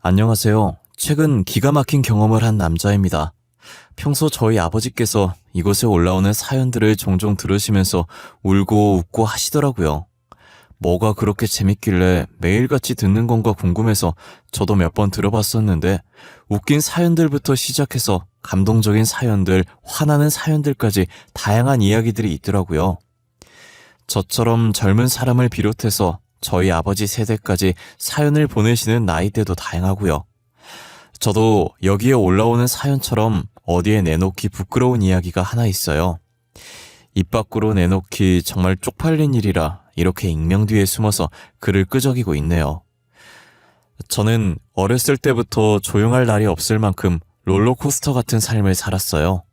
안녕하세요. 최근 기가 막힌 경험을 한 남자입니다. 평소 저희 아버지께서 이곳에 올라오는 사연들을 종종 들으시면서 울고 웃고 하시더라고요. 뭐가 그렇게 재밌길래 매일같이 듣는 건가 궁금해서 저도 몇 번 들어봤었는데 웃긴 사연들부터 시작해서 감동적인 사연들, 화나는 사연들까지 다양한 이야기들이 있더라고요. 저처럼 젊은 사람을 비롯해서 저희 아버지 세대까지 사연을 보내시는 나이대도 다양하고요. 저도 여기에 올라오는 사연처럼 어디에 내놓기 부끄러운 이야기가 하나 있어요. 입 밖으로 내놓기 정말 쪽팔린 일이라 이렇게 익명 뒤에 숨어서 글을 끄적이고 있네요. 저는 어렸을 때부터 조용할 날이 없을 만큼 롤러코스터 같은 삶을 살았어요.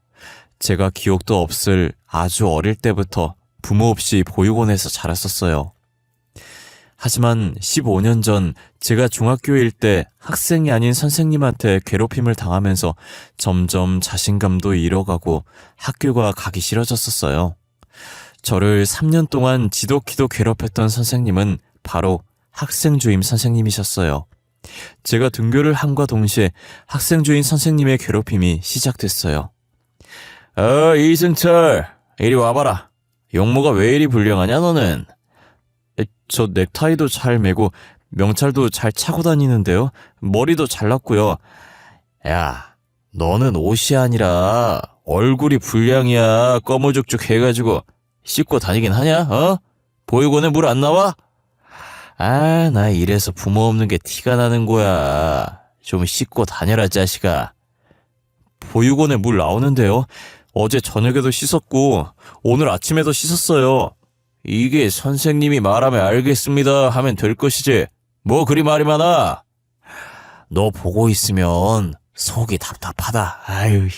제가 기억도 없을 아주 어릴 때부터 부모 없이 보육원에서 자랐었어요. 하지만 15년 전 제가 중학교일 때 학생이 아닌 선생님한테 괴롭힘을 당하면서 점점 자신감도 잃어가고 학교가 가기 싫어졌었어요. 저를 3년 동안 지독히도 괴롭혔던 선생님은 바로 학생주임 선생님이셨어요. 제가 등교를 함과 동시에 학생주임 선생님의 괴롭힘이 시작됐어요. 이승철, 이리 와봐라. 용모가 왜 이리 불량하냐 너는? 저 넥타이도 잘 매고 명찰도 잘 차고 다니는데요. 머리도 잘났고요. 야, 너는 옷이 아니라 얼굴이 불량이야. 꺼무죽죽 해가지고 씻고 다니긴 하냐? 보육원에 물 안 나와? 나 이래서 부모 없는 게 티가 나는 거야. 좀 씻고 다녀라 자식아. 보육원에 물 나오는데요. 어제 저녁에도 씻었고 오늘 아침에도 씻었어요. 이게 선생님이 말하면 알겠습니다 하면 될 것이지. 뭐 그리 말이 많아. 너 보고 있으면 속이 답답하다. 아유,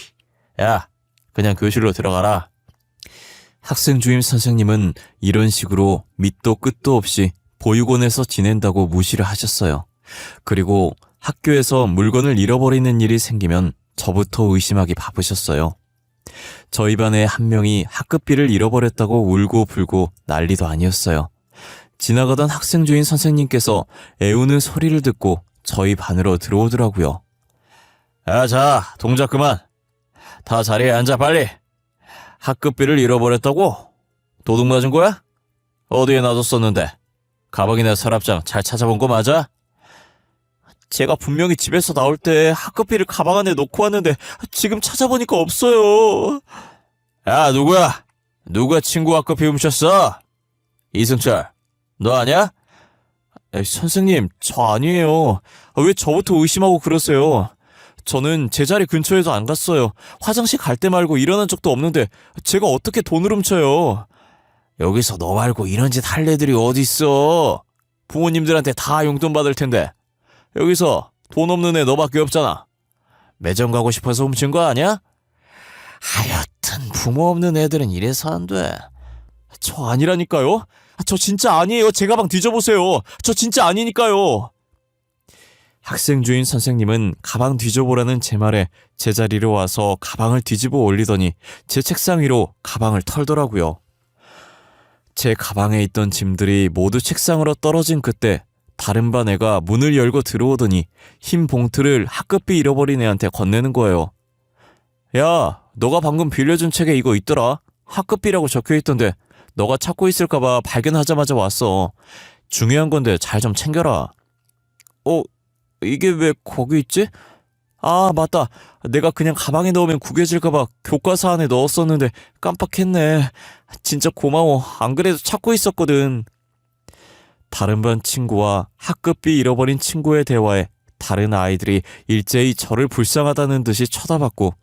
야, 그냥 교실로 들어가라. 학생 주임 선생님은 이런 식으로 밑도 끝도 없이 보육원에서 지낸다고 무시를 하셨어요. 그리고 학교에서 물건을 잃어버리는 일이 생기면 저부터 의심하기 바쁘셨어요. 저희 반에 한 명이 학급비를 잃어버렸다고 울고 불고 난리도 아니었어요. 지나가던 학생 주임 선생님께서 애우는 소리를 듣고 저희 반으로 들어오더라고요. 자, 동작 그만. 다 자리에 앉아 빨리. 학급비를 잃어버렸다고? 도둑 맞은 거야? 어디에 놔뒀었는데? 가방이나 서랍장 잘 찾아본 거 맞아? 제가 분명히 집에서 나올 때 학급비를 가방 안에 넣고 왔는데 지금 찾아보니까 없어요. 야, 누구야? 누가 친구 학급비 훔쳤어? 이승철, 너 아냐? 선생님, 저 아니에요. 왜 저부터 의심하고 그러세요? 저는 제 자리 근처에도 안 갔어요. 화장실 갈 때 말고 일어난 적도 없는데 제가 어떻게 돈을 훔쳐요? 여기서 너 말고 이런 짓 할 애들이 어딨어? 부모님들한테 다 용돈 받을 텐데. 여기서 돈 없는 애 너밖에 없잖아. 매점 가고 싶어서 훔친 거 아니야? 하여튼 부모 없는 애들은 이래서 안 돼. 저 아니라니까요? 저 진짜 아니에요. 제 가방 뒤져보세요. 저 진짜 아니니까요. 학생 주임 선생님은 가방 뒤져보라는 제 말에 제자리로 와서 가방을 뒤집어 올리더니 제 책상 위로 가방을 털더라고요. 제 가방에 있던 짐들이 모두 책상으로 떨어진 그때 다른 반 애가 문을 열고 들어오더니 흰 봉투를 학급비 잃어버린 애한테 건네는 거예요. 야, 너가 방금 빌려준 책에 이거 있더라. 학급비라고 적혀있던데 너가 찾고 있을까봐 발견하자마자 왔어. 중요한 건데 잘 좀 챙겨라. 이게 왜 거기 있지? 아, 맞다. 내가 그냥 가방에 넣으면 구겨질까봐 교과서 안에 넣었었는데 깜빡했네. 진짜 고마워. 안 그래도 찾고 있었거든. 다른 반 친구와 학급비 잃어버린 친구의 대화에 다른 아이들이 일제히 저를 불쌍하다는 듯이 쳐다봤고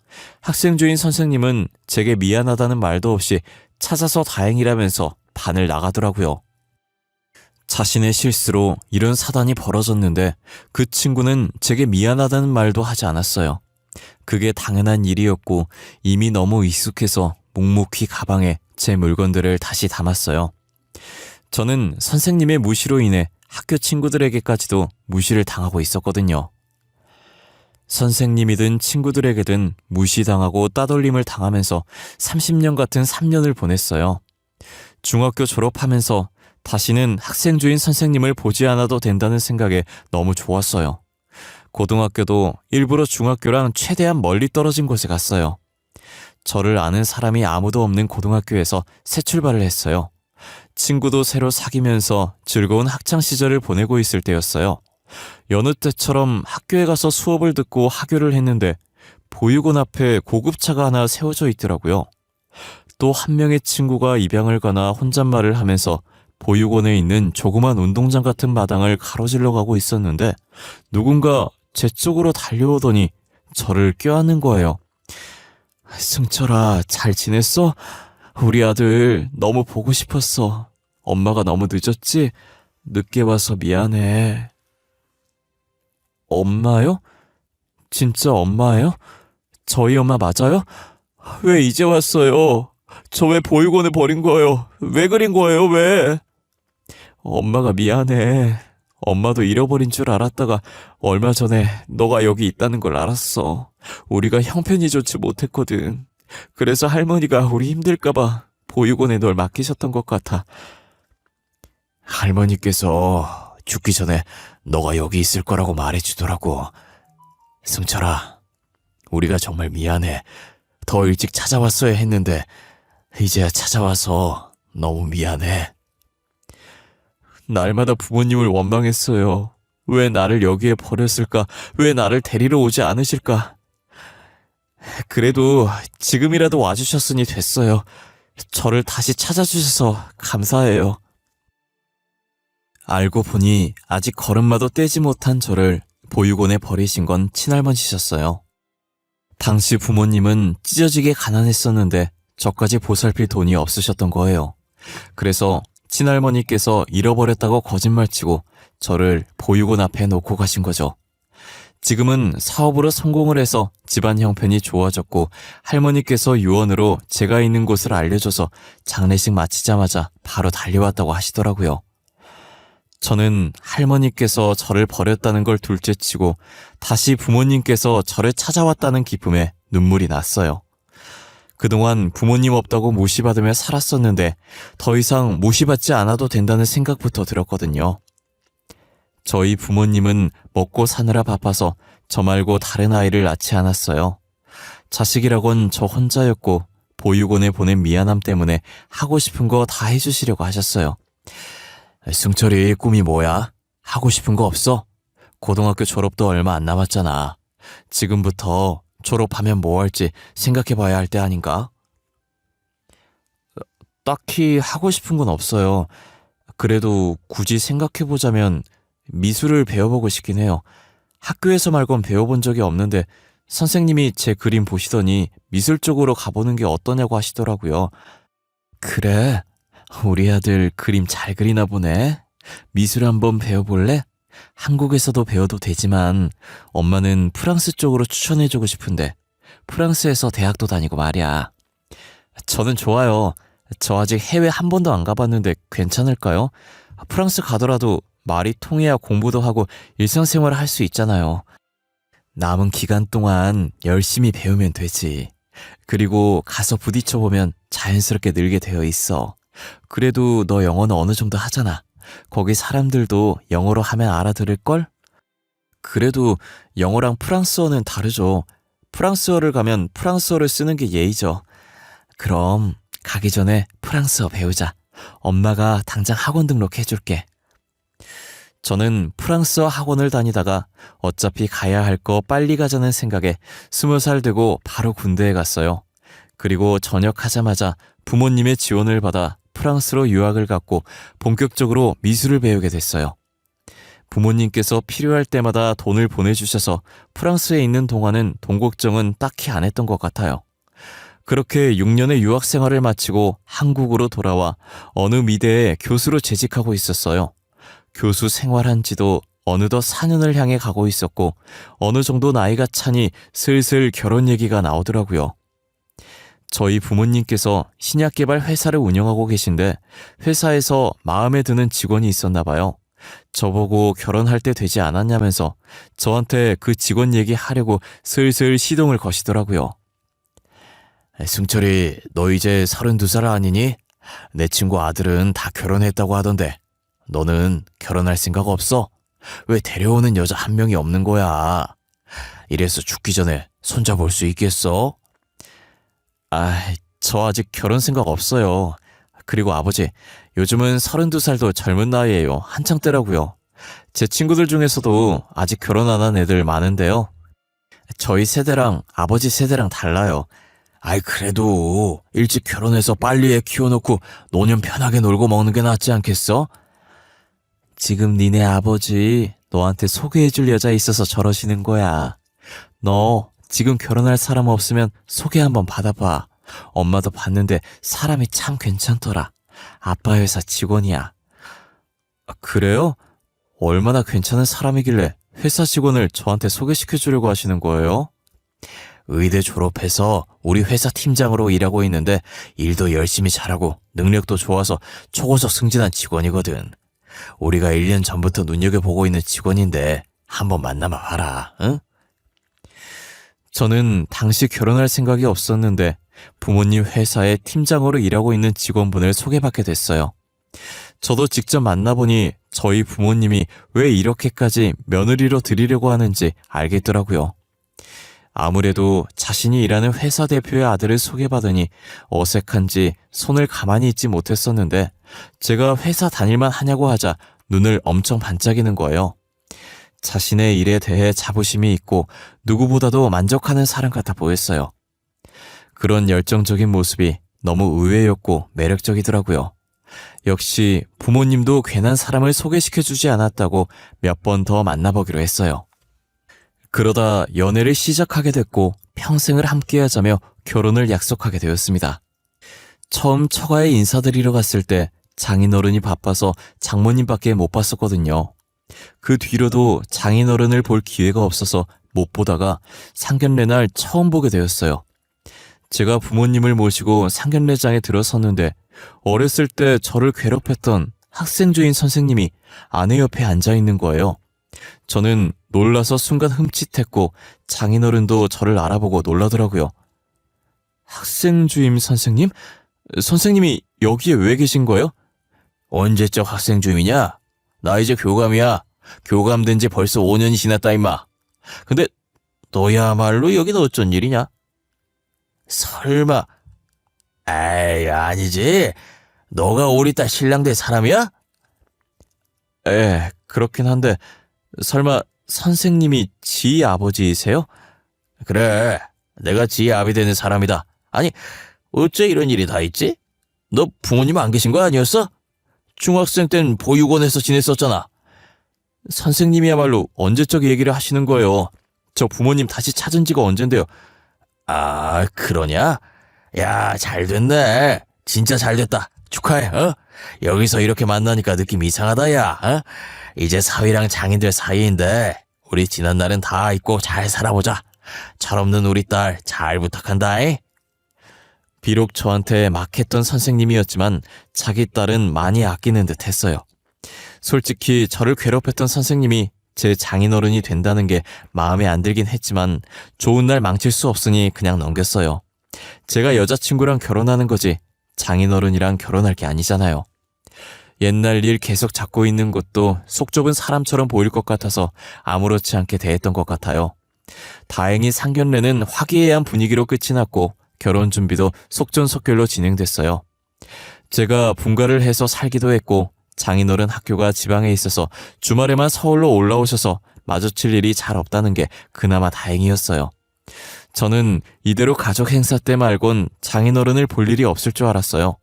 학생 주임 선생님은 제게 미안하다는 말도 없이 찾아서 다행이라면서 반을 나가더라고요. 자신의 실수로 이런 사단이 벌어졌는데 그 친구는 제게 미안하다는 말도 하지 않았어요. 그게 당연한 일이었고 이미 너무 익숙해서 묵묵히 가방에 제 물건들을 다시 담았어요. 저는 선생님의 무시로 인해 학교 친구들에게까지도 무시를 당하고 있었거든요. 선생님이든 친구들에게든 무시당하고 따돌림을 당하면서 30년 같은 3년을 보냈어요. 중학교 졸업하면서 다시는 학생 주인 선생님을 보지 않아도 된다는 생각에 너무 좋았어요. 고등학교도 일부러 중학교랑 최대한 멀리 떨어진 곳에 갔어요. 저를 아는 사람이 아무도 없는 고등학교에서 새 출발을 했어요. 친구도 새로 사귀면서 즐거운 학창 시절을 보내고 있을 때였어요. 여느 때처럼 학교에 가서 수업을 듣고 하교를 했는데 보육원 앞에 고급차가 하나 세워져 있더라고요. 또 한 명의 친구가 입양을 가나 혼잣말을 하면서 보육원에 있는 조그만 운동장 같은 마당을 가로질러 가고 있었는데 누군가 제 쪽으로 달려오더니 저를 껴안는 거예요. 승철아, 잘 지냈어? 우리 아들 너무 보고 싶었어. 엄마가 너무 늦었지? 늦게 와서 미안해. 엄마요? 진짜 엄마예요? 저희 엄마 맞아요? 왜 이제 왔어요? 저 왜 보육원에 버린 거예요? 왜 그린 거예요, 왜? 엄마가 미안해. 엄마도 잃어버린 줄 알았다가 얼마 전에 너가 여기 있다는 걸 알았어. 우리가 형편이 좋지 못했거든. 그래서 할머니가 우리 힘들까봐 보육원에 널 맡기셨던 것 같아. 할머니께서 죽기 전에 너가 여기 있을 거라고 말해주더라고. 승철아, 우리가 정말 미안해. 더 일찍 찾아왔어야 했는데 이제야 찾아와서 너무 미안해. 날마다 부모님을 원망했어요. 왜 나를 여기에 버렸을까? 왜 나를 데리러 오지 않으실까? 그래도 지금이라도 와주셨으니 됐어요. 저를 다시 찾아주셔서 감사해요. 알고 보니 아직 걸음마도 떼지 못한 저를 보육원에 버리신 건 친할머니셨어요. 당시 부모님은 찢어지게 가난했었는데 저까지 보살필 돈이 없으셨던 거예요. 그래서 친할머니께서 잃어버렸다고 거짓말치고 저를 보육원 앞에 놓고 가신 거죠. 지금은 사업으로 성공을 해서 집안 형편이 좋아졌고 할머니께서 유언으로 제가 있는 곳을 알려줘서 장례식 마치자마자 바로 달려왔다고 하시더라고요. 저는 할머니께서 저를 버렸다는 걸 둘째치고 다시 부모님께서 저를 찾아왔다는 기쁨에 눈물이 났어요. 그동안 부모님 없다고 무시받으며 살았었는데 더 이상 무시받지 않아도 된다는 생각부터 들었거든요. 저희 부모님은 먹고 사느라 바빠서 저 말고 다른 아이를 낳지 않았어요. 자식이라곤 저 혼자였고 보육원에 보낸 미안함 때문에 하고 싶은 거 다 해주시려고 하셨어요. 승철이 꿈이 뭐야? 하고 싶은 거 없어? 고등학교 졸업도 얼마 안 남았잖아. 지금부터 졸업하면 뭐 할지 생각해봐야 할 때 아닌가? 딱히 하고 싶은 건 없어요. 그래도 굳이 생각해보자면 미술을 배워보고 싶긴 해요. 학교에서 말곤 배워본 적이 없는데 선생님이 제 그림 보시더니 미술 쪽으로 가보는 게 어떠냐고 하시더라고요. 그래? 우리 아들 그림 잘 그리나 보네. 미술 한번 배워볼래? 한국에서도 배워도 되지만 엄마는 프랑스 쪽으로 추천해주고 싶은데 프랑스에서 대학도 다니고 말이야. 저는 좋아요. 저 아직 해외 한 번도 안 가봤는데 괜찮을까요? 프랑스 가더라도 말이 통해야 공부도 하고 일상생활을 할 수 있잖아요. 남은 기간 동안 열심히 배우면 되지. 그리고 가서 부딪혀보면 자연스럽게 늘게 되어 있어. 그래도 너 영어는 어느 정도 하잖아. 거기 사람들도 영어로 하면 알아들을걸? 그래도 영어랑 프랑스어는 다르죠. 프랑스어를 가면 프랑스어를 쓰는 게 예의죠. 그럼 가기 전에 프랑스어 배우자. 엄마가 당장 학원 등록해줄게. 저는 프랑스어 학원을 다니다가 어차피 가야 할 거 빨리 가자는 생각에 20살 되고 바로 군대에 갔어요. 그리고 전역하자마자 부모님의 지원을 받아 프랑스로 유학을 갔고 본격적으로 미술을 배우게 됐어요. 부모님께서 필요할 때마다 돈을 보내주셔서 프랑스에 있는 동안은 돈 걱정은 딱히 안 했던 것 같아요. 그렇게 6년의 유학 생활을 마치고 한국으로 돌아와 어느 미대에 교수로 재직하고 있었어요. 교수 생활한 지도 어느덧 4년을 향해 가고 있었고 어느 정도 나이가 차니 슬슬 결혼 얘기가 나오더라고요. 저희 부모님께서 신약개발 회사를 운영하고 계신데 회사에서 마음에 드는 직원이 있었나 봐요. 저보고 결혼할 때 되지 않았냐면서 저한테 그 직원 얘기하려고 슬슬 시동을 거시더라고요. 승철이, 너 이제 32살 아니니? 내 친구 아들은 다 결혼했다고 하던데 너는 결혼할 생각 없어? 왜 데려오는 여자 한 명이 없는 거야? 이래서 죽기 전에 손잡을 수 있겠어? 저 아직 결혼 생각 없어요. 그리고 아버지, 요즘은 32살도 젊은 나이에요. 한창 때라고요. 제 친구들 중에서도 아직 결혼 안 한 애들 많은데요. 저희 세대랑 아버지 세대랑 달라요. 그래도 일찍 결혼해서 빨리 애 키워놓고 노년 편하게 놀고 먹는 게 낫지 않겠어? 지금 니네 아버지 너한테 소개해줄 여자 있어서 저러시는 거야. 너 지금 결혼할 사람 없으면 소개 한번 받아봐. 엄마도 봤는데 사람이 참 괜찮더라. 아빠 회사 직원이야. 그래요? 얼마나 괜찮은 사람이길래 회사 직원을 저한테 소개시켜주려고 하시는 거예요? 의대 졸업해서 우리 회사 팀장으로 일하고 있는데 일도 열심히 잘하고 능력도 좋아서 초고속 승진한 직원이거든. 우리가 1년 전부터 눈여겨보고 있는 직원인데 한번 만나봐 봐라, 응? 저는 당시 결혼할 생각이 없었는데 부모님 회사에 팀장으로 일하고 있는 직원분을 소개받게 됐어요. 저도 직접 만나보니 저희 부모님이 왜 이렇게까지 며느리로 들이려고 하는지 알겠더라고요. 아무래도 자신이 일하는 회사 대표의 아들을 소개받으니 어색한지 손을 가만히 있지 못했었는데 제가 회사 다닐만 하냐고 하자 눈을 엄청 반짝이는 거예요. 자신의 일에 대해 자부심이 있고 누구보다도 만족하는 사람 같아 보였어요. 그런 열정적인 모습이 너무 의외였고 매력적이더라고요. 역시 부모님도 괜한 사람을 소개시켜주지 않았다고 몇 번 더 만나보기로 했어요. 그러다 연애를 시작하게 됐고 평생을 함께하자며 결혼을 약속하게 되었습니다. 처음 처가에 인사드리러 갔을 때 장인어른이 바빠서 장모님밖에 못 봤었거든요. 그 뒤로도 장인어른을 볼 기회가 없어서 못 보다가 상견례 날 처음 보게 되었어요. 제가 부모님을 모시고 상견례장에 들어섰는데 어렸을 때 저를 괴롭혔던 학생주임 선생님이 아내 옆에 앉아있는 거예요. 저는 놀라서 순간 흠칫했고 장인어른도 저를 알아보고 놀라더라고요. 학생주임 선생님? 선생님이 여기에 왜 계신 거예요? 언제적 학생주임이냐? 나 이제 교감이야. 교감된 지 벌써 5년이 지났다 임마. 근데 너야말로 여긴 어쩐 일이냐? 설마. 아니지. 너가 우리 딸 신랑 될 사람이야? 그렇긴 한데 설마 선생님이 지 아버지이세요? 그래, 내가 지 아비 되는 사람이다. 아니, 어째 이런 일이 다 있지? 너 부모님 안 계신 거 아니었어? 중학생 땐 보육원에서 지냈었잖아. 선생님이야말로 언제적 얘기를 하시는 거예요. 저 부모님 다시 찾은 지가 언젠데요. 그러냐? 야, 잘 됐네. 진짜 잘 됐다. 축하해, 어? 여기서 이렇게 만나니까 느낌 이상하다, 야, 어? 이제 사위랑 장인들 사이인데 우리 지난 날은 다 잊고 잘 살아보자. 철없는 우리 딸 잘 부탁한다잉. 비록 저한테 막했던 선생님이었지만 자기 딸은 많이 아끼는 듯 했어요. 솔직히 저를 괴롭혔던 선생님이 제 장인어른이 된다는 게 마음에 안 들긴 했지만 좋은 날 망칠 수 없으니 그냥 넘겼어요. 제가 여자친구랑 결혼하는 거지 장인어른이랑 결혼할 게 아니잖아요. 옛날 일 계속 잡고 있는 것도 속 좁은 사람처럼 보일 것 같아서 아무렇지 않게 대했던 것 같아요. 다행히 상견례는 화기애애한 분위기로 끝이 났고 결혼 준비도 속전속결로 진행됐어요. 제가 분가를 해서 살기도 했고 장인어른 학교가 지방에 있어서 주말에만 서울로 올라오셔서 마주칠 일이 잘 없다는 게 그나마 다행이었어요. 저는 이대로 가족 행사 때 말곤 장인어른을 볼 일이 없을 줄 알았어요.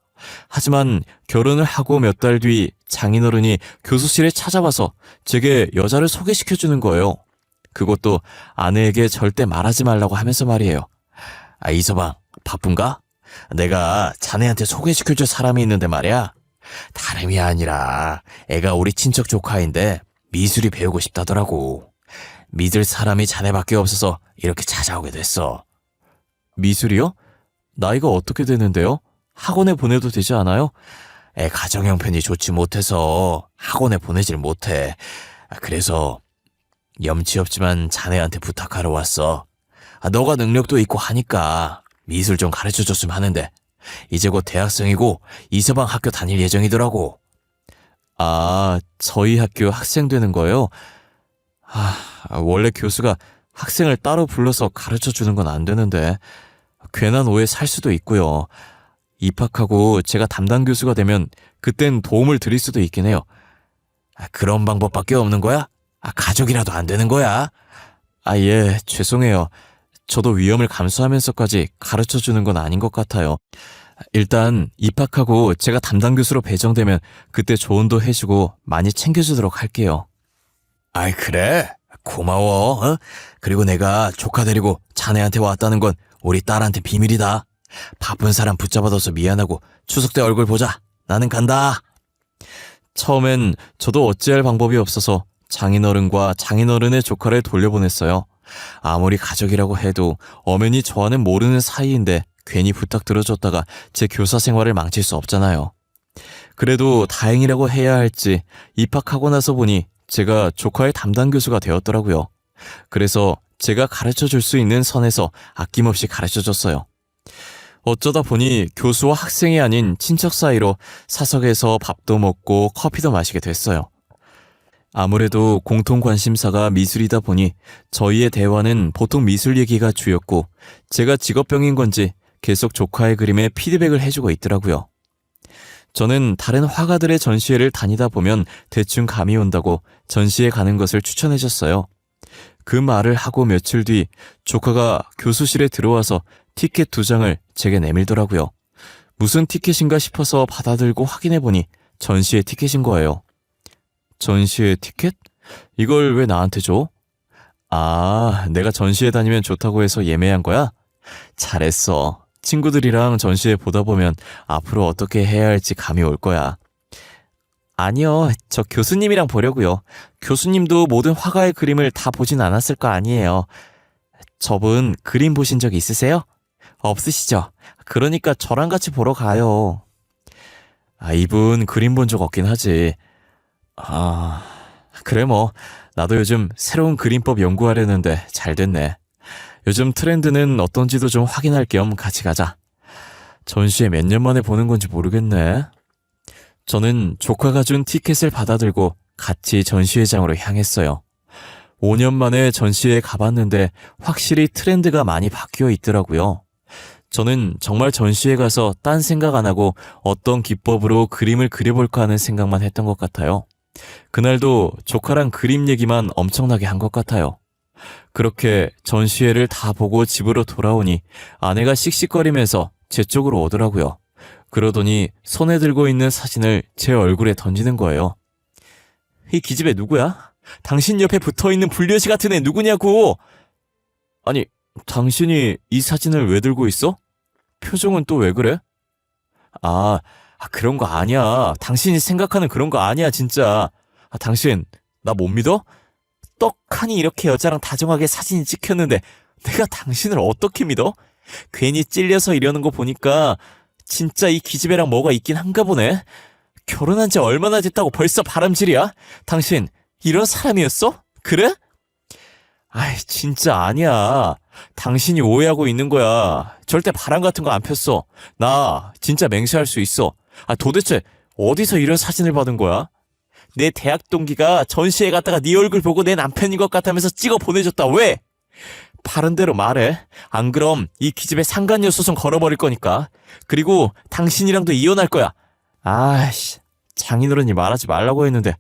하지만 결혼을 하고 몇 달 뒤 장인어른이 교수실에 찾아와서 제게 여자를 소개시켜주는 거예요. 그것도 아내에게 절대 말하지 말라고 하면서 말이에요. 이서방, 바쁜가? 내가 자네한테 소개시켜줄 사람이 있는데 말이야. 다름이 아니라 애가 우리 친척 조카인데 미술이 배우고 싶다더라고. 믿을 사람이 자네밖에 없어서 이렇게 찾아오게 됐어. 미술이요? 나이가 어떻게 되는데요? 학원에 보내도 되지 않아요? 애 가정 형편이 좋지 못해서 학원에 보내질 못해. 그래서 염치 없지만 자네한테 부탁하러 왔어. 너가 능력도 있고 하니까 미술 좀 가르쳐줬으면 하는데 이제 곧 대학생이고 이서방 학교 다닐 예정이더라고. 아, 저희 학교 학생 되는 거예요? 원래 교수가 학생을 따로 불러서 가르쳐 주는 건 안 되는데 괜한 오해 살 수도 있고요. 입학하고 제가 담당 교수가 되면 그땐 도움을 드릴 수도 있긴 해요. 그런 방법밖에 없는 거야? 가족이라도 안 되는 거야? 예, 죄송해요. 저도 위험을 감수하면서까지 가르쳐 주는 건 아닌 것 같아요. 일단 입학하고 제가 담당 교수로 배정되면 그때 조언도 해주고 많이 챙겨주도록 할게요. 아이, 그래? 고마워. 어? 그리고 내가 조카 데리고 자네한테 왔다는 건 우리 딸한테 비밀이다. 바쁜 사람 붙잡아둬서 미안하고 추석 때 얼굴 보자. 나는 간다. 처음엔 저도 어찌할 방법이 없어서 장인어른과 장인어른의 조카를 돌려보냈어요. 아무리 가족이라고 해도 엄연히 저와는 모르는 사이인데 괜히 부탁 들어줬다가 제 교사 생활을 망칠 수 없잖아요. 그래도 다행이라고 해야 할지 입학하고 나서 보니 제가 조카의 담당 교수가 되었더라고요. 그래서 제가 가르쳐줄 수 있는 선에서 아낌없이 가르쳐줬어요. 어쩌다 보니 교수와 학생이 아닌 친척 사이로 사석에서 밥도 먹고 커피도 마시게 됐어요. 아무래도 공통 관심사가 미술이다 보니 저희의 대화는 보통 미술 얘기가 주였고 제가 직업병인 건지 계속 조카의 그림에 피드백을 해주고 있더라고요. 저는 다른 화가들의 전시회를 다니다 보면 대충 감이 온다고 전시회 가는 것을 추천해줬어요. 그 말을 하고 며칠 뒤 조카가 교수실에 들어와서 티켓 2장을 제게 내밀더라고요. 무슨 티켓인가 싶어서 받아들고 확인해보니 전시회 티켓인 거예요. 전시회 티켓? 이걸 왜 나한테 줘? 내가 전시회 다니면 좋다고 해서 예매한 거야? 잘했어. 친구들이랑 전시회 보다 보면 앞으로 어떻게 해야 할지 감이 올 거야. 아니요, 저 교수님이랑 보려고요. 교수님도 모든 화가의 그림을 다 보진 않았을 거 아니에요. 저분 그림 보신 적 있으세요? 없으시죠? 그러니까 저랑 같이 보러 가요. 이분 그림 본 적 없긴 하지. 그래 뭐 나도 요즘 새로운 그림법 연구하려는데 잘 됐네. 요즘 트렌드는 어떤지도 좀 확인할 겸 같이 가자. 전시회 몇 년 만에 보는 건지 모르겠네. 저는 조카가 준 티켓을 받아들고 같이 전시회장으로 향했어요. 5년 만에 전시회에 가봤는데 확실히 트렌드가 많이 바뀌어 있더라고요. 저는 정말 전시회 가서 딴 생각 안 하고 어떤 기법으로 그림을 그려볼까 하는 생각만 했던 것 같아요. 그날도 조카랑 그림 얘기만 엄청나게 한 것 같아요. 그렇게 전시회를 다 보고 집으로 돌아오니 아내가 씩씩거리면서 제 쪽으로 오더라고요. 그러더니 손에 들고 있는 사진을 제 얼굴에 던지는 거예요. 이 기집애 누구야? 당신 옆에 붙어있는 불려시 같은 애 누구냐고! 아니, 당신이 이 사진을 왜 들고 있어? 표정은 또 왜 그래? 그런 거 아니야. 당신이 생각하는 그런 거 아니야, 진짜. 당신, 나 못 믿어? 떡하니 이렇게 여자랑 다정하게 사진이 찍혔는데 내가 당신을 어떻게 믿어? 괜히 찔려서 이러는 거 보니까 진짜 이 기집애랑 뭐가 있긴 한가 보네. 결혼한 지 얼마나 됐다고 벌써 바람질이야? 당신 이런 사람이었어? 그래? 진짜 아니야. 당신이 오해하고 있는 거야. 절대 바람 같은 거 안 폈어. 나 진짜 맹세할 수 있어. 도대체 어디서 이런 사진을 받은 거야? 내 대학 동기가 전시회 갔다가 네 얼굴 보고 내 남편인 것 같다면서 찍어 보내줬다. 왜? 바른 대로 말해. 안 그럼 이 기집애 상간녀 소송 걸어버릴 거니까. 그리고 당신이랑도 이혼할 거야. 장인어른이 말하지 말라고 했는데.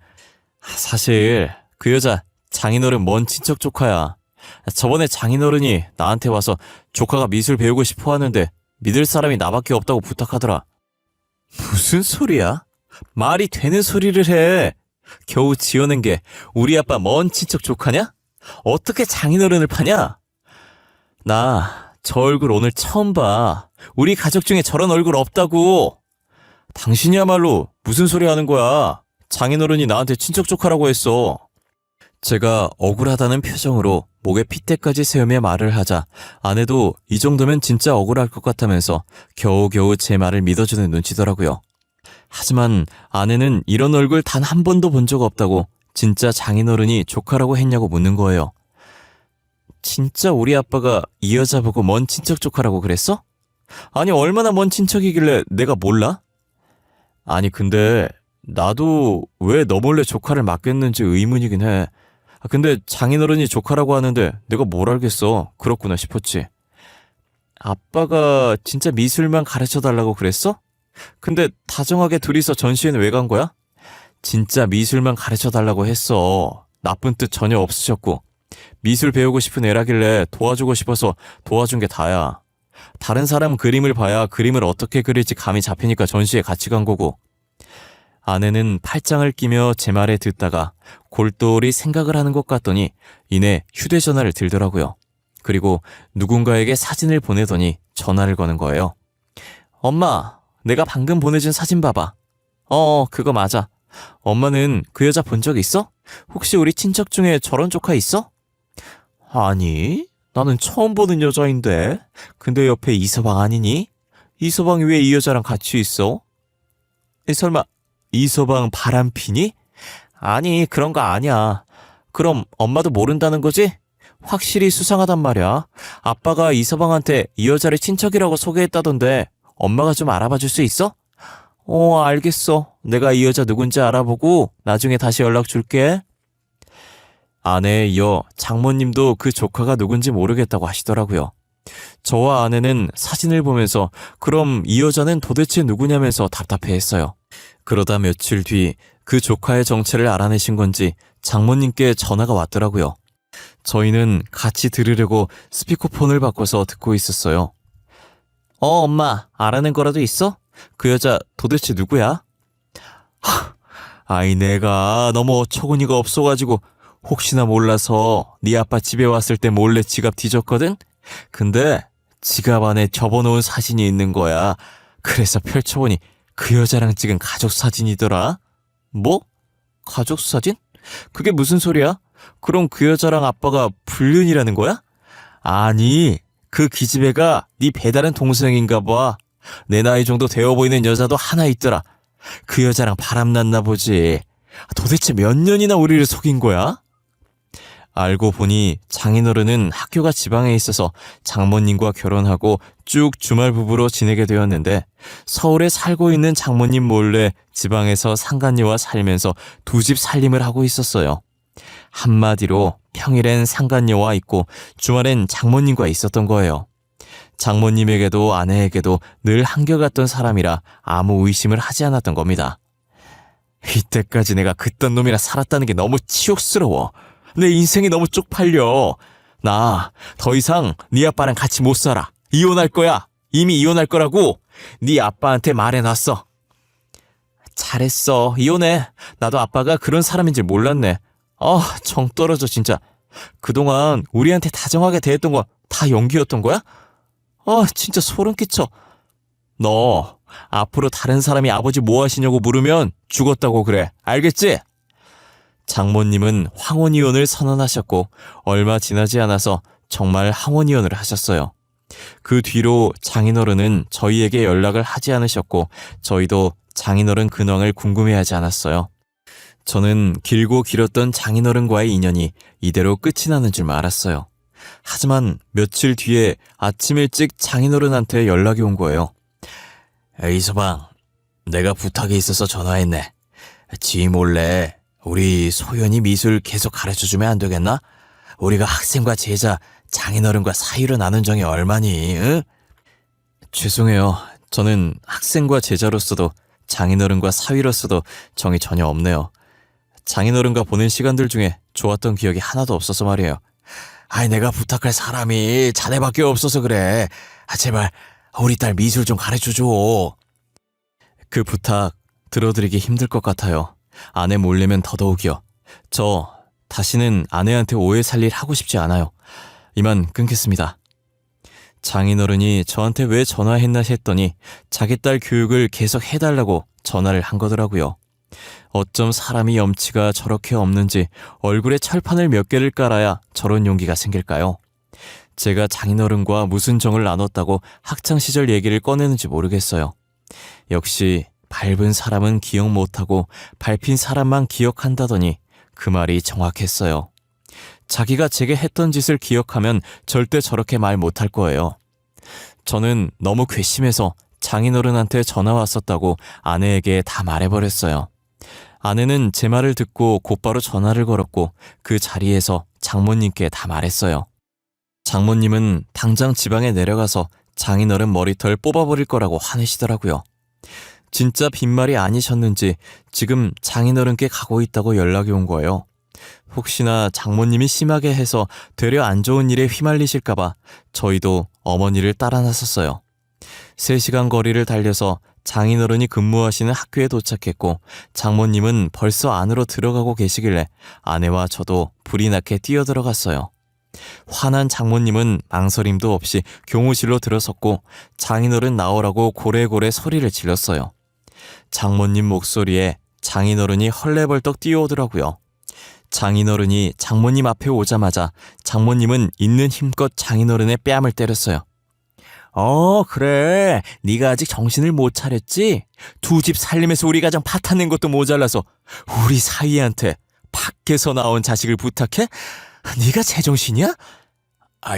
사실 그 여자 장인어른 먼 친척 조카야. 저번에 장인어른이 나한테 와서 조카가 미술 배우고 싶어 하는데 믿을 사람이 나밖에 없다고 부탁하더라. 무슨 소리야? 말이 되는 소리를 해. 겨우 지어낸 게 우리 아빠 먼 친척 조카냐? 어떻게 장인어른을 파냐? 나 저 얼굴 오늘 처음 봐. 우리 가족 중에 저런 얼굴 없다고. 당신이야말로 무슨 소리 하는 거야? 장인어른이 나한테 친척 조카라고 했어. 제가 억울하다는 표정으로 목에 핏대까지 세우며 말을 하자 아내도 이 정도면 진짜 억울할 것 같다면서 겨우겨우 제 말을 믿어주는 눈치더라고요. 하지만 아내는 이런 얼굴 단 한 번도 본 적 없다고 진짜 장인어른이 조카라고 했냐고 묻는 거예요. 진짜 우리 아빠가 이 여자 보고 먼 친척 조카라고 그랬어? 아니 얼마나 먼 친척이길래 내가 몰라? 아니 근데 나도 왜 너 몰래 조카를 맡겼는지 의문이긴 해. 근데 장인어른이 조카라고 하는데 내가 뭘 알겠어. 그렇구나 싶었지. 아빠가 진짜 미술만 가르쳐달라고 그랬어? 근데 다정하게 둘이서 전시회는 왜 간 거야? 진짜 미술만 가르쳐달라고 했어. 나쁜 뜻 전혀 없으셨고. 미술 배우고 싶은 애라길래 도와주고 싶어서 도와준 게 다야. 다른 사람 그림을 봐야 그림을 어떻게 그릴지 감이 잡히니까 전시회 같이 간 거고. 아내는 팔짱을 끼며 제 말에 듣다가 골똘히 생각을 하는 것 같더니 이내 휴대전화를 들더라고요. 그리고 누군가에게 사진을 보내더니 전화를 거는 거예요. 엄마, 내가 방금 보내준 사진 봐봐. 그거 맞아. 엄마는 그 여자 본 적 있어? 혹시 우리 친척 중에 저런 조카 있어? 아니, 나는 처음 보는 여자인데. 근데 옆에 이서방 아니니? 이서방이 왜 이 여자랑 같이 있어? 설마 이서방 바람피니? 아니, 그런 거 아니야. 그럼 엄마도 모른다는 거지? 확실히 수상하단 말이야. 아빠가 이서방한테 이 여자를 친척이라고 소개했다던데 엄마가 좀 알아봐 줄 수 있어? 알겠어. 내가 이 여자 누군지 알아보고 나중에 다시 연락 줄게. 아내에 이어 장모님도 그 조카가 누군지 모르겠다고 하시더라고요. 저와 아내는 사진을 보면서 그럼 이 여자는 도대체 누구냐면서 답답해했어요. 그러다 며칠 뒤 그 조카의 정체를 알아내신 건지 장모님께 전화가 왔더라고요. 저희는 같이 들으려고 스피커폰을 바꿔서 듣고 있었어요. 엄마, 알아낸 거라도 있어? 그 여자 도대체 누구야? 아이, 내가 너무 어처구니가 없어가지고 혹시나 몰라서 네 아빠 집에 왔을 때 몰래 지갑 뒤졌거든? 근데 지갑 안에 접어놓은 사진이 있는 거야. 그래서 펼쳐보니 그 여자랑 찍은 가족 사진이더라. 뭐? 가족 사진? 그게 무슨 소리야? 그럼 그 여자랑 아빠가 불륜이라는 거야? 아니, 그 기집애가 네 배다른 동생인가 봐. 내 나이 정도 되어 보이는 여자도 하나 있더라. 그 여자랑 바람났나 보지. 도대체 몇 년이나 우리를 속인 거야? 알고 보니 장인어른은 학교가 지방에 있어서 장모님과 결혼하고 쭉 주말 부부로 지내게 되었는데 서울에 살고 있는 장모님 몰래 지방에서 상간녀와 살면서 두 집 살림을 하고 있었어요. 한마디로 평일엔 상간녀와 있고 주말엔 장모님과 있었던 거예요. 장모님에게도 아내에게도 늘 한결같던 사람이라 아무 의심을 하지 않았던 겁니다. 이때까지 내가 그딴 놈이랑 살았다는 게 너무 치욕스러워. 내 인생이 너무 쪽팔려. 나 더 이상 네 아빠랑 같이 못 살아. 이혼할 거야. 이미 이혼할 거라고 네 아빠한테 말해놨어. 잘했어. 이혼해. 나도 아빠가 그런 사람인 줄 몰랐네. 정 떨어져 진짜. 그동안 우리한테 다정하게 대했던 거 다 연기였던 거야? 진짜 소름 끼쳐. 너 앞으로 다른 사람이 아버지 뭐 하시냐고 물으면 죽었다고 그래. 알겠지? 장모님은 황혼이혼을 선언하셨고 얼마 지나지 않아서 정말 황혼이혼을 하셨어요. 그 뒤로 장인어른은 저희에게 연락을 하지 않으셨고 저희도 장인어른 근황을 궁금해하지 않았어요. 저는 길고 길었던 장인어른과의 인연이 이대로 끝이 나는 줄 알았어요. 하지만 며칠 뒤에 아침 일찍 장인어른한테 연락이 온 거예요. 이서방, 내가 부탁이 있어서 전화했네. 지 몰래 우리 소연이 미술 계속 가르쳐주면 안 되겠나? 우리가 학생과 제자, 장인어른과 사이로 나눈 정이 얼마니? 응? 죄송해요. 저는 학생과 제자로서도 장인어른과 사위로서도 정이 전혀 없네요. 장인어른과 보낸 시간들 중에 좋았던 기억이 하나도 없어서 말이에요. 내가 부탁할 사람이 자네밖에 없어서 그래. 제발 우리 딸 미술 좀 가르쳐줘. 그 부탁 들어드리기 힘들 것 같아요. 아내 몰래면 더더욱이요. 저 다시는 아내한테 오해 살 일 하고 싶지 않아요. 이만 끊겠습니다. 장인어른이 저한테 왜 전화했나 했더니 자기 딸 교육을 계속 해달라고 전화를 한 거더라고요. 어쩜 사람이 염치가 저렇게 없는지 얼굴에 철판을 몇 개를 깔아야 저런 용기가 생길까요? 제가 장인어른과 무슨 정을 나눴다고 학창시절 얘기를 꺼내는지 모르겠어요. 역시 밟은 사람은 기억 못하고 밟힌 사람만 기억한다더니 그 말이 정확했어요. 자기가 제게 했던 짓을 기억하면 절대 저렇게 말 못할 거예요. 저는 너무 괘씸해서 장인어른한테 전화 왔었다고 아내에게 다 말해버렸어요. 아내는 제 말을 듣고 곧바로 전화를 걸었고 그 자리에서 장모님께 다 말했어요. 장모님은 당장 지방에 내려가서 장인어른 머리털 뽑아버릴 거라고 화내시더라고요. 진짜 빈말이 아니셨는지 지금 장인어른께 가고 있다고 연락이 온 거예요. 혹시나 장모님이 심하게 해서 되려 안 좋은 일에 휘말리실까봐 저희도 어머니를 따라 나섰어요. 3시간 거리를 달려서 장인어른이 근무하시는 학교에 도착했고 장모님은 벌써 안으로 들어가고 계시길래 아내와 저도 불이 나게 뛰어들어갔어요. 화난 장모님은 망설임도 없이 교무실로 들어섰고 장인어른 나오라고 고래고래 소리를 질렀어요. 장모님 목소리에 장인어른이 헐레벌떡 뛰어오더라고요. 장인어른이 장모님 앞에 오자마자 장모님은 있는 힘껏 장인어른의 뺨을 때렸어요. 그래. 네가 아직 정신을 못 차렸지? 2집 살림에서 우리 가정 파탄낸 것도 모자라서 우리 사위한테 밖에서 나온 자식을 부탁해? 네가 제정신이야?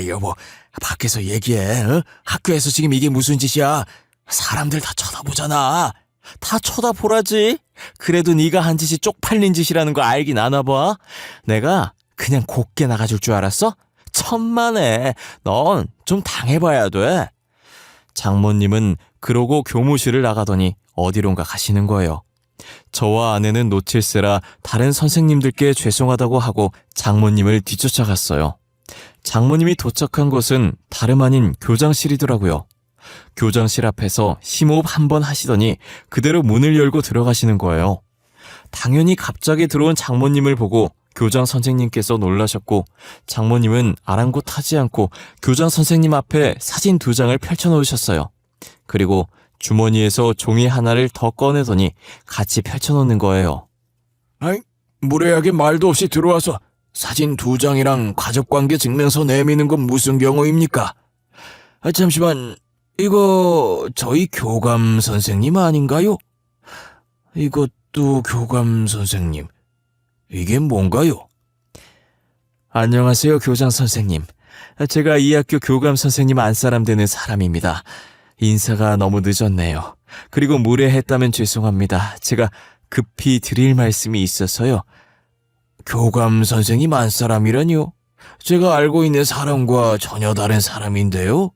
여보, 밖에서 얘기해. 학교에서 지금 이게 무슨 짓이야? 사람들 다 쳐다보잖아. 다 쳐다보라지. 그래도 네가 한 짓이 쪽팔린 짓이라는 거 알긴 아나 봐. 내가 그냥 곱게 나가줄 줄 알았어? 천만에. 넌 좀 당해봐야 돼. 장모님은 그러고 교무실을 나가더니 어디론가 가시는 거예요. 저와 아내는 놓칠세라 다른 선생님들께 죄송하다고 하고 장모님을 뒤쫓아갔어요. 장모님이 도착한 곳은 다름 아닌 교장실이더라고요. 교장실 앞에서 심호흡 한번 하시더니 그대로 문을 열고 들어가시는 거예요. 당연히 갑자기 들어온 장모님을 보고 교장 선생님께서 놀라셨고 장모님은 아랑곳하지 않고 교장 선생님 앞에 사진 2장을 펼쳐놓으셨어요. 그리고 주머니에서 종이 하나를 더 꺼내더니 같이 펼쳐놓는 거예요. 무례하게 말도 없이 들어와서 사진 2장이랑 가족관계 증명서 내미는 건 무슨 경우입니까? 잠시만, 이거 저희 교감 선생님 아닌가요? 이것도 교감 선생님. 이게 뭔가요? 안녕하세요, 교장 선생님. 제가 이 학교 교감 선생님 안사람 되는 사람입니다. 인사가 너무 늦었네요. 그리고 무례했다면 죄송합니다. 제가 급히 드릴 말씀이 있어서요. 교감 선생님 안사람이라뇨? 제가 알고 있는 사람과 전혀 다른 사람인데요?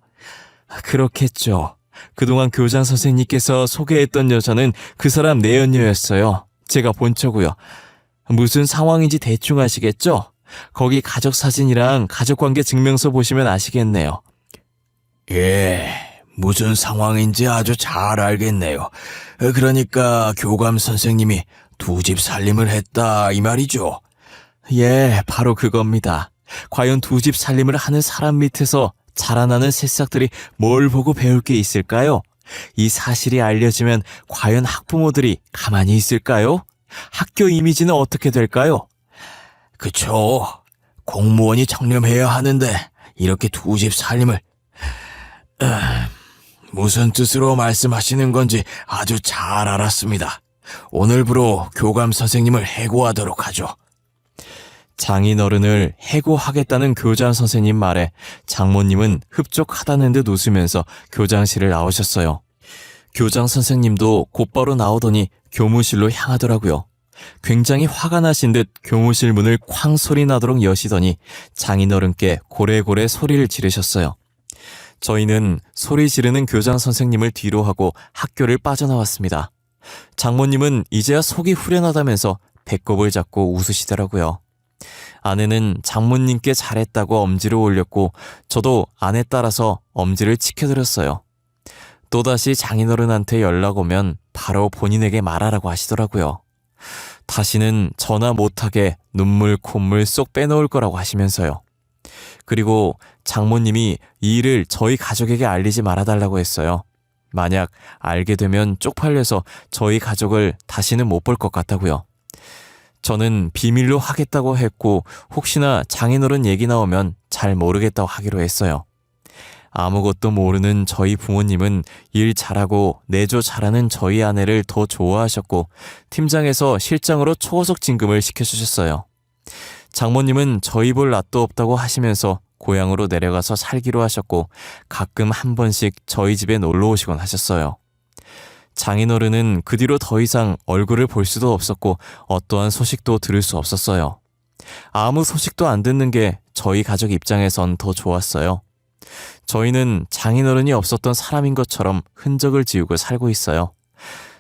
그렇겠죠. 그동안 교장 선생님께서 소개했던 여자는 그 사람 내연녀였어요. 제가 본처고요. 무슨 상황인지 대충 아시겠죠? 거기 가족 사진이랑 가족관계 증명서 보시면 아시겠네요. 예, 무슨 상황인지 아주 잘 알겠네요. 그러니까 교감 선생님이 2집 살림을 했다 이 말이죠? 예, 바로 그겁니다. 과연 2집 살림을 하는 사람 밑에서 자라나는 새싹들이 뭘 보고 배울 게 있을까요? 이 사실이 알려지면 과연 학부모들이 가만히 있을까요? 학교 이미지는 어떻게 될까요? 그쵸. 공무원이 청렴해야 하는데 이렇게 2집 살림을... 무슨 뜻으로 말씀하시는 건지 아주 잘 알았습니다. 오늘부로 교감 선생님을 해고하도록 하죠. 장인어른을 해고하겠다는 교장 선생님 말에 장모님은 흡족하다는 듯 웃으면서 교장실을 나오셨어요. 교장 선생님도 곧바로 나오더니 교무실로 향하더라고요. 굉장히 화가 나신 듯 교무실 문을 쾅 소리 나도록 여시더니 장인어른께 고래고래 소리를 지르셨어요. 저희는 소리 지르는 교장 선생님을 뒤로 하고 학교를 빠져나왔습니다. 장모님은 이제야 속이 후련하다면서 배꼽을 잡고 웃으시더라고요. 아내는 장모님께 잘했다고 엄지를 올렸고 저도 아내 따라서 엄지를 치켜드렸어요. 또다시 장인어른한테 연락 오면 바로 본인에게 말하라고 하시더라고요. 다시는 전화 못하게 눈물 콧물 쏙 빼놓을 거라고 하시면서요. 그리고 장모님이 이 일을 저희 가족에게 알리지 말아달라고 했어요. 만약 알게 되면 쪽팔려서 저희 가족을 다시는 못 볼 것 같다고요. 저는 비밀로 하겠다고 했고 혹시나 장인어른 얘기 나오면 잘 모르겠다고 하기로 했어요. 아무것도 모르는 저희 부모님은 일 잘하고 내조 잘하는 저희 아내를 더 좋아하셨고 팀장에서 실장으로 초고속 진급을 시켜주셨어요. 장모님은 저희 볼 낯도 없다고 하시면서 고향으로 내려가서 살기로 하셨고 가끔 한 번씩 저희 집에 놀러 오시곤 하셨어요. 장인어른은 그 뒤로 더 이상 얼굴을 볼 수도 없었고 어떠한 소식도 들을 수 없었어요. 아무 소식도 안 듣는 게 저희 가족 입장에선 더 좋았어요. 저희는 장인어른이 없었던 사람인 것처럼 흔적을 지우고 살고 있어요.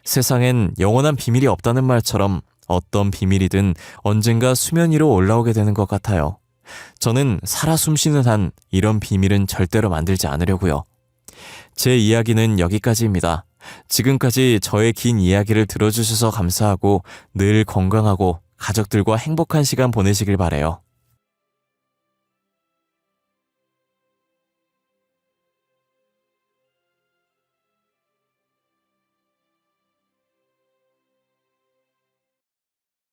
세상엔 영원한 비밀이 없다는 말처럼 어떤 비밀이든 언젠가 수면 위로 올라오게 되는 것 같아요. 저는 살아 숨쉬는 한 이런 비밀은 절대로 만들지 않으려고요. 제 이야기는 여기까지입니다. 지금까지 저의 긴 이야기를 들어주셔서 감사하고 늘 건강하고 가족들과 행복한 시간 보내시길 바래요.